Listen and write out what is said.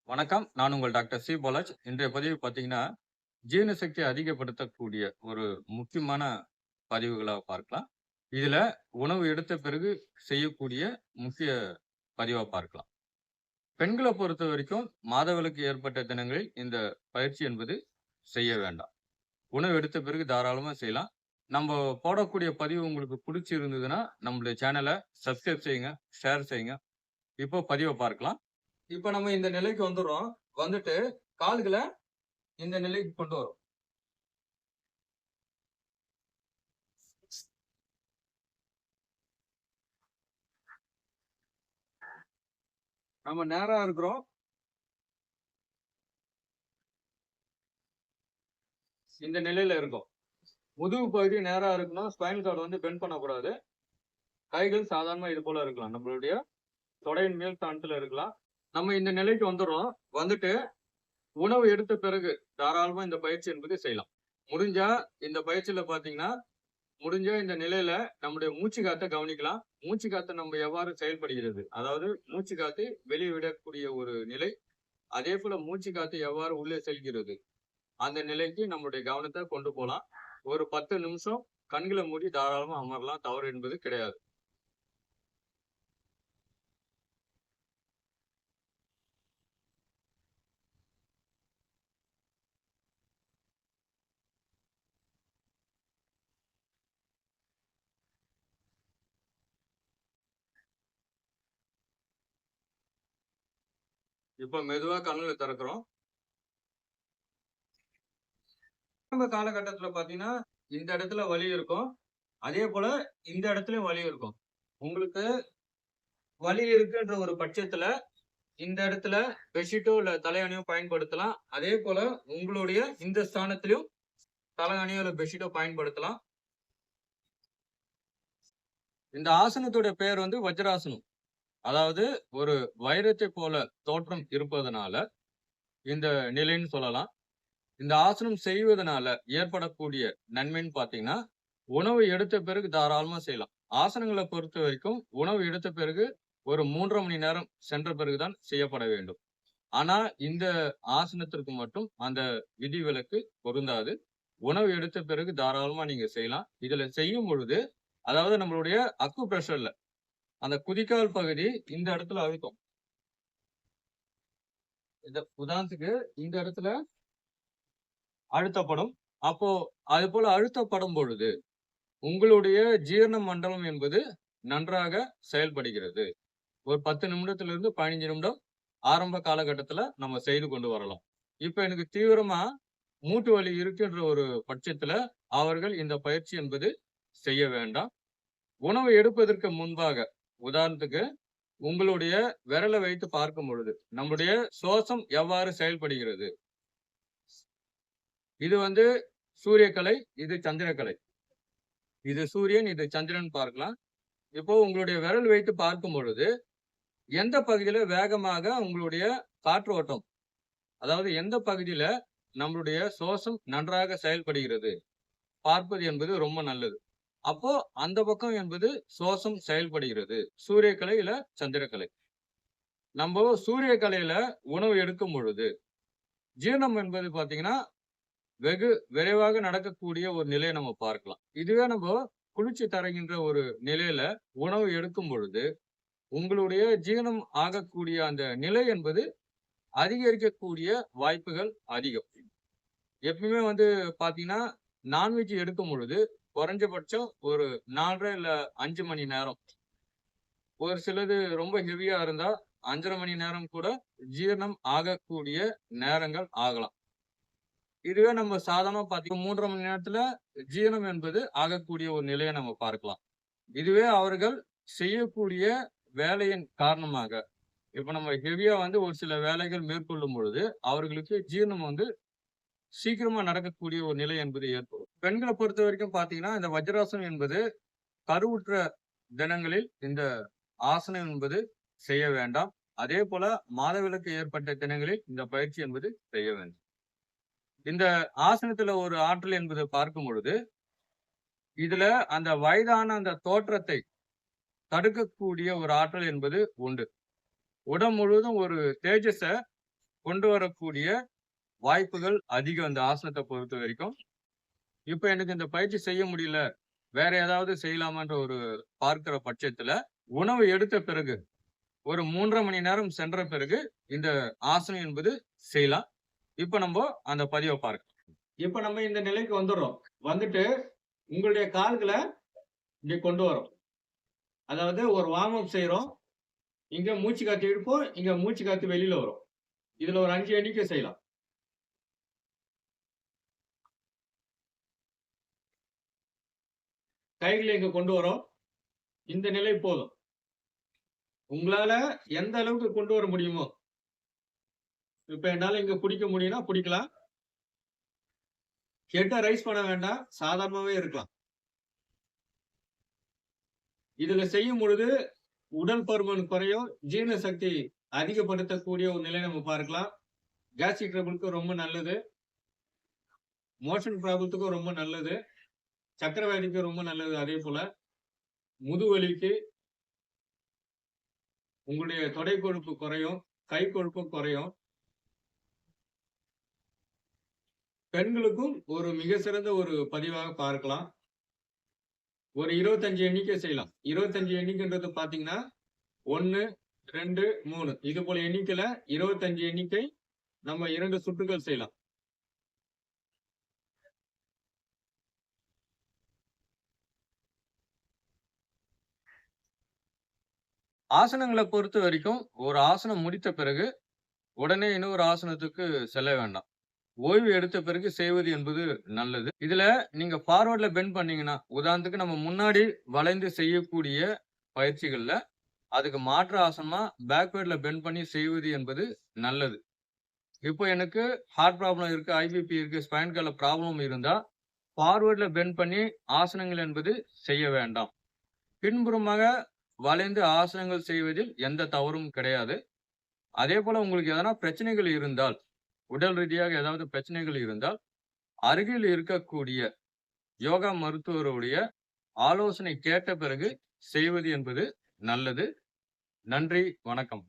வணக்கம். நான் உங்கள் டாக்டர் சி. பாலாஜ். இன்றைய பதிவு பார்த்தீங்கன்னா, ஜீரண சக்திய அதிகப்படுத்தக்கூடிய ஒரு முக்கியமான பதிவுகளா பார்க்கலாம். இதுல உணவு எடுத்த பிறகு செய்யக்கூடிய முக்கிய பதிவா பார்க்கலாம். பெண்கள பொறுத்தவரைக்கும் மாதவிலக்கு ஏற்பட்ட தினங்களில் இந்த பயிற்சி என்பது செய்ய வேண்டாம். உணவு எடுத்த பிறகு தாராளமா செய்யலாம். நம்ப போடக்கூடிய பதிவு உங்களுக்கு புடிச்சிருந்ததுன்னா, நம்முடைய சேனல சப்ஸ்கிரைப் செய்யுங்க, ஷேர் செய்யுங்க. இப்போ பதிவ பார்க்கலாம். இப்ப நம்ம இந்த நிலைக்கு வந்துர்றோம். வந்துட்டு கால்கள இந்த நிலைக்கு கொண்டு வரோம். நம்ம நேரா இருக்கிறோம். இந்த நிலையில இருக்கோம். முதுகு பகுதி நேரா இருக்கணும். ஸ்பைனல் கார்ட் வந்து பெண்ட் பண்ணக்கூடாது. கைகள் சாதாரணமா இது போல இருக்கலாம். நம்மளுடைய தொடையின் மேல் ஸ்தானத்துல இருக்கலாம். நம்ம இந்த நிலைக்கு வந்துர்றோம். வந்துட்டு உணவு எடுத்த பிறகு தாராளமா இந்த பயிற்சி என்பது செய்யலாம். முடிஞ்சா இந்த பயிற்சியில பார்த்தீங்கன்னா, முடிஞ்சா இந்த நிலையில நம்முடைய மூச்சு காத்த கவனிக்கலாம். மூச்சு காத்து நம்ம எவ்வாறு செயல்படுகிறது? அதாவது மூச்சு காத்து வெளிய விடக்கூடிய ஒரு நிலை. அதேபோல மூச்சு காத்து எவ்வாறு உள்ளே செல்கிறது? அந்த நிலைக்கு நம்முடைய கவனத்த கொண்டு போலாம். ஒரு 10 நிமிஷம் கண்கள மூடி தாராளமா அமரலாம். தவறு என்பது கிடையாது. இப்ப மெதுவா கண்கள திறக்கிறோம். ஆரம்ப காலகட்டத்தில பார்த்தீங்கன்னா, இந்த இடத்துல வலி இருக்கும். அதேபோல இந்த இடத்துலயும் வலி இருக்கும். உங்களுக்கு வலி இருக்குன்ற ஒரு பட்சத்துல, இந்த இடத்துல பெட்ஷீட்டோ இல்ல தலையணையோ பயன்படுத்தலாம். அதேபோல உங்களுடைய இந்த ஸ்தானத்திலும் தலையணையோ இல்ல பெட்ஷீட்டோ பயன்படுத்தலாம். இந்த ஆசனத்துடைய பெயர் வந்து வஜ்ராசனம். அதாவது ஒரு வைரத்தைப் போல தோற்றம் இருப்பதனால, இந்த நிலைன்னு சொல்லலாம். இந்த ஆசனம் செய்வதனால ஏற்படக்கூடிய நன்மைன்னு பார்த்தீங்கன்னா, உணவு எடுத்த பிறகு தாராளமா செய்யலாம். ஆசனங்கள பொறுத்தவரைக்கும் உணவு எடுத்த பிறகு ஒரு 3 1/2 மணி நேரம் சென்ற பிறகு தான் செய்யப்பட வேண்டும். ஆனா, இந்த ஆசனத்திற்கு மட்டும் அந்த விதிவிலக்கு பொருந்தாது. உணவு எடுத்த பிறகு தாராளமா நீங்க செய்யலாம். இதுல செய்யும் பொழுது, அதாவது நம்மளுடைய அக்கு பிரஷர்ல அந்த குதிகால் பகுதி இந்த இடத்துல அழுத்தம். உதாரணத்துக்கு இந்த இடத்துல அழுத்தப்படும். அப்போ அதுபோல அழுத்தப்படும் பொழுது, உங்களுடைய ஜீரண மண்டலம் என்பது நன்றாக செயல்படுகிறது. ஒரு 10 நிமிடத்திலிருந்து 15 நிமிடம் ஆரம்ப காலகட்டத்தில நம்ம செய்து கொண்டு வரலாம். இப்ப எனக்கு தீவிரமா மூட்டு வலி இருக்குன்ற ஒரு பட்சத்தில, அவர்கள் இந்த பயிற்சி என்பது செய்ய வேண்டாம். உணவு எடுப்பதற்கு முன்பாக, உதாரணத்துக்கு உங்களுடைய விரல வைத்து பார்க்கும் பொழுது, நம்முடைய சுவாசம் எவ்வாறு செயல்படுகிறது? இது வந்து சூரியக்கலை, இது சந்திரக்கலை. இது சூரியன், இது சந்திரன் பார்க்கலாம். இப்போ உங்களுடைய விரல் வைத்து பார்க்கும் பொழுது, எந்த பகுதியில வேகமாக உங்களுடைய காற்று ஓட்டம், அதாவது எந்த பகுதியில நம்மளுடைய சுவாசம் நன்றாக செயல்படுகிறது, பார்ப்பது என்பது ரொம்ப நல்லது. அப்போ அந்த பக்கம் என்பது சுவாசம் செயல்படுகிறது. சூரியக்கலை இல்ல சந்திரக்கலை. நம்ப சூரியக்கலையில உணவு எடுக்கும் பொழுது, ஜீரணம் என்பது பார்த்தீங்கன்னா, வெகு விரைவாக நடக்கக்கூடிய ஒரு நிலைய நம்ம பார்க்கலாம். இதுவே நம்ப குளிர்ச்சி தருகின்ற ஒரு நிலையில உணவு எடுக்கும் பொழுது, உங்களுடைய ஜீரணம் ஆகக்கூடிய அந்த நிலை என்பது அதிகரிக்கக்கூடிய வாய்ப்புகள் அதிகம். எப்பவுமே வந்து பார்த்தீங்கன்னா, நான்வெஜ் எடுக்கும் பொழுது குறைஞ்சபட்சம் ஒரு 4 1/2 இல்ல 5 மணி நேரம். ஒரு சிலது ரொம்ப ஹெவியா இருந்தா 5 1/2 மணி நேரம் கூட ஜீரணம் ஆகக்கூடிய நேரங்கள் ஆகலாம். இதுவே நம்ம சாதாரணமா பார்த்தீங்கன்னா 3 1/2 மணி நேரத்துல ஜீரணம் என்பது ஆகக்கூடிய ஒரு நிலைய நம்ம பார்க்கலாம். இதுவே அவர்கள் செய்யக்கூடிய வேலையின் காரணமாக, இப்ப நம்ம ஹெவியா வந்து ஒரு சில வேலைகள் மேற்கொள்ளும் பொழுது, அவர்களுக்கு ஜீரணம் வந்து சீக்கிரமா நடக்கக்கூடிய ஒரு நிலை என்பது ஏற்படும். பெண்கள பொறுத்தவரைக்கும் பார்த்தீங்கன்னா, இந்த வஜ்ராசனம் என்பது கருவுற்ற தினங்களில் இந்த ஆசனம் என்பது செய்ய வேண்டாம். அதேபோல மாதவிலக்கு ஏற்பட்ட தினங்களில் இந்த பயிற்சி என்பது செய்ய வேண்டும். இந்த ஆசனத்துல ஒரு ஆற்றல் என்பது பார்க்கும் பொழுது, இதுல அந்த வயதான அந்த தோற்றத்தை தடுக்கக்கூடிய ஒரு ஆற்றல் என்பது உண்டு. உடல் முழுவதும் ஒரு தேஜஸ கொண்டு வரக்கூடிய வாய்ப்புகள் அதிகம் அந்த ஆசனத்தை பொறுத்த வரைக்கும். இப்ப எனக்கு இந்த பயிற்சி செய்ய முடியல, வேற ஏதாவது செய்யலாமான்ற ஒரு பார்க்கிற பட்சத்துல, உணவு எடுத்த பிறகு ஒரு 3 1/2 மணி நேரம் சென்ற பிறகு இந்த ஆசனம் என்பது செய்யலாம். இப்ப நம்ப அந்த பதிவ பார்க்கலாம். இப்ப நம்ம இந்த நிலைக்கு வந்துடுறோம். வந்துட்டு உங்களுடைய கால்கள இப்படி கொண்டு வரோம். அதாவது ஒரு வார்ம் அப் செய்றோம். இங்க மூச்சு காத்து இழுப்போம். இங்க மூச்சு காத்து வெளியில வரும். இதுல ஒரு 5 எண்ணிக்கை செய்யலாம். கைகள இங்க கொண்டு வரோம். இந்த நிலை போதும். உங்களால எந்த அளவுக்கு கொண்டு வர முடியுமோ, இப்ப என்னால இங்க புடிக்க முடியும்னா புடிக்கலாம். ஹெட்ட ரைஸ் பண்ண வேண்டாம். சாதாரணமாவே இருக்கலாம். இதுல செய்யும் பொழுது உடல் பருமன் குறையும். ஜீரண சக்தி அதிகப்படுத்தக்கூடிய ஒரு நிலை நம்ம பார்க்கலாம். கேஸ்ட்ரிக் ட்ரபிள்க்கு ரொம்ப நல்லது. மோஷன் ப்ராப்ளத்துக்கும் ரொம்ப நல்லது. சர்க்கரை வியாதிக்கு ரொம்ப நல்லது. அதே போல முதுவலிக்கு உங்களுடைய தொடை கொழுப்பு குறையும். கை கொழுப்பும் குறையும். பெண்களுக்கும் ஒரு மிக சிறந்த ஒரு பதிவாக பார்க்கலாம். ஒரு 25 எண்ணிக்கை செய்யலாம். 25 எண்ணிக்கைன்றது பார்த்தீங்கன்னா, 1, 2, 3 இது போல எண்ணிக்கையில 25 எண்ணிக்கை நம்ம 2 சுற்றுகள் செய்யலாம். ஆசனங்கள பொறுத்த வரைக்கும், ஒரு ஆசனம் முடித்த பிறகு, உடனே இன்னொரு ஆசனத்துக்கு செல்ல வேண்டாம். ஓய்வு எடுத்த பிறகு செய்வது என்பது நல்லது. இதுல நீங்க ஃபார்வர்ட்ல பெண்ட் பண்ணீங்கன்னா, உதாரணத்துக்கு நம்ம முன்னாடி வளைந்து செய்யக்கூடிய பயிற்சிகள்ல, அதுக்கு மாற்று ஆசனமா பேக்வேர்ட்ல பெண்ட் பண்ணி செய்வது என்பது நல்லது. இப்போ எனக்கு ஹார்ட் ப்ராப்ளம் இருக்கு, ஐபிபி இருக்கு, ஸ்பைன் கால்ல ப்ராப்ளம் இருந்தா, ஃபார்வர்ட்ல பெண்ட் பண்ணி ஆசனங்கள் என்பது செய்ய வேண்டாம். பின்புறமாக வளைந்து ஆசனங்கள் செய்வதில் எந்த தவறும் கிடையாது. அதேபோல உங்களுக்கு எதனா பிரச்சனைகள் இருந்தால், உடல் ரீதியாக ஏதாவது பிரச்சனைகள் இருந்தால், அருகில் இருக்கக்கூடிய யோகா மருத்துவருடைய ஆலோசனை கேட்ட பிறகு செய்வது என்பது நல்லது. நன்றி, வணக்கம்.